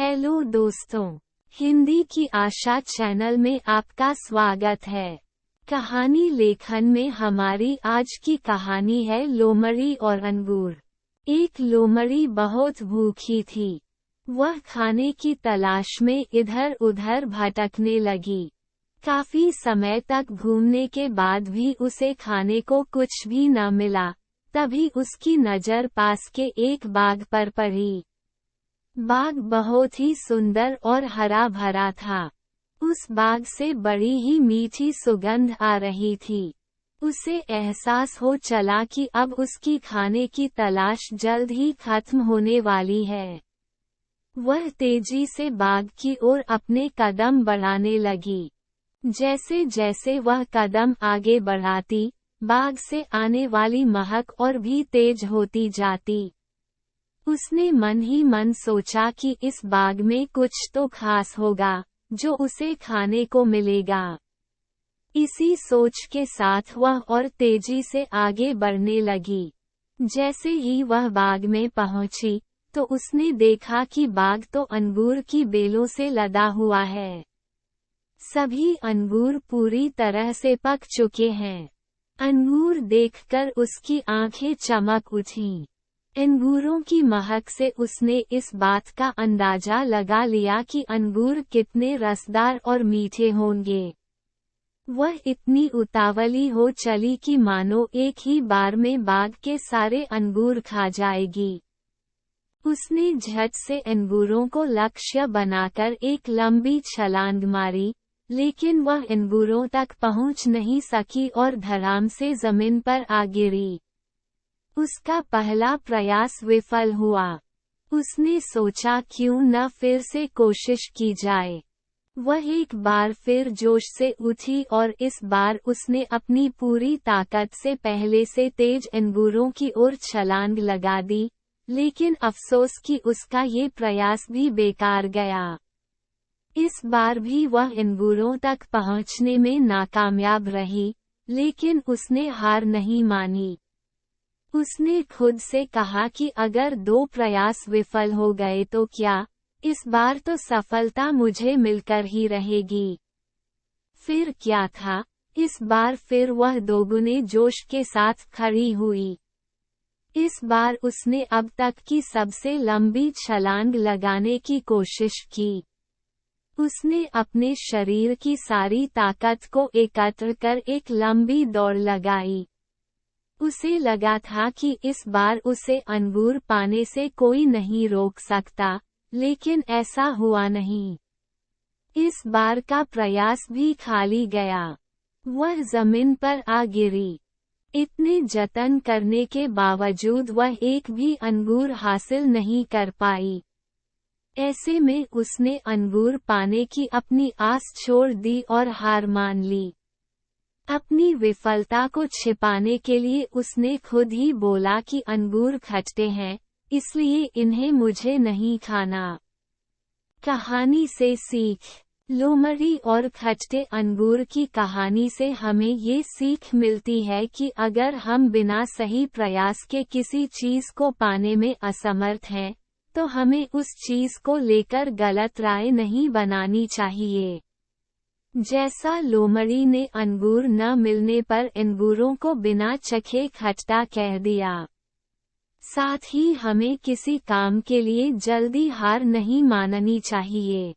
Hello दोस्तों, हिंदी की आशा channel में आपका स्वागत है। कहानी लेखन में हमारी आज की कहानी है लोमड़ी और अंगूर। एक लोमड़ी बहुत भूखी थी। वह खाने की तलाश में इधर उधर भटकने लगी। काफी समय तक घूमने के बाद भी उसे खाने को कुछ भी न मिला। तभी उसकी नजर पास के एक बाग पर पड़ी। बाग बहुत ही सुंदर और हरा भरा था। उस बाग से बड़ी ही मीठी सुगंध आ रही थी। उसे एहसास हो चला कि अब उसकी खाने की तलाश जल्द ही खत्म होने वाली है। वह तेजी से बाग की ओर अपने कदम बढ़ाने लगी। जैसे जैसे वह कदम आगे बढ़ाती, बाग से आने वाली महक और भी तेज होती जाती। उसने मन ही मन सोचा कि इस बाग में कुछ तो खास होगा, जो उसे खाने को मिलेगा। इसी सोच के साथ वह और तेजी से आगे बढ़ने लगी। जैसे ही वह बाग में पहुंची, तो उसने देखा कि बाग तो अंगूर की बेलों से लदा हुआ है। सभी अंगूर पूरी तरह से पक चुके हैं। अंगूर देखकर उसकी आंखें चमक उठीं। अंगूरों की महक से उसने इस बात का अंदाजा लगा लिया कि अंगूर कितने रसदार और मीठे होंगे। वह इतनी उतावली हो चली कि मानो एक ही बार में बाग के सारे अंगूर खा जाएगी। उसने झट से अंगूरों को लक्ष्य बनाकर एक लंबी छलांग मारी, लेकिन वह अंगूरों तक पहुंच नहीं सकी और धड़ाम से जमीन पर आ गिरी। उसका पहला प्रयास विफल हुआ। उसने सोचा क्यों न फिर से कोशिश की जाए। वह एक बार फिर जोश से उठी और इस बार उसने अपनी पूरी ताकत से पहले से तेज अंगूरों की ओर छलांग लगा दी, लेकिन अफसोस कि उसका ये प्रयास भी बेकार गया। इस बार भी वह अंगूरों तक पहुंचने में नाकामयाब रही, लेकिन उसने हार नहीं मानी। उसने खुद से कहा कि अगर 2 प्रयास विफल हो गए तो क्या, इस बार तो सफलता मुझे मिलकर ही रहेगी। फिर क्या था, इस बार फिर वह दोगुने जोश के साथ खड़ी हुई। इस बार उसने अब तक की सबसे लंबी छलांग लगाने की कोशिश की। उसने अपने शरीर की सारी ताकत को एकत्र कर एक लंबी दौड़ लगाई। उसे लगा था कि इस बार उसे अंगूर पाने से कोई नहीं रोक सकता, लेकिन ऐसा हुआ नहीं। इस बार का प्रयास भी खाली गया। वह जमीन पर आ गिरी। इतने जतन करने के बावजूद वह एक भी अंगूर हासिल नहीं कर पाई। ऐसे में उसने अंगूर पाने की अपनी आस छोड़ दी और हार मान ली। अपनी विफलता को छिपाने के लिए उसने खुद ही बोला कि अंगूर खट्टे हैं, इसलिए इन्हें मुझे नहीं खाना। कहानी से सीख। लोमड़ी और खट्टे अंगूर की कहानी से हमें ये सीख मिलती है कि अगर हम बिना सही प्रयास के किसी चीज को पाने में असमर्थ हैं, तो हमें उस चीज को लेकर गलत राय नहीं बनानी चाहिए। जैसा लोमड़ी ने अंगूर न मिलने पर अंगूरों को बिना चखे खट्टा कह दिया। साथ ही हमें किसी काम के लिए जल्दी हार नहीं माननी चाहिए।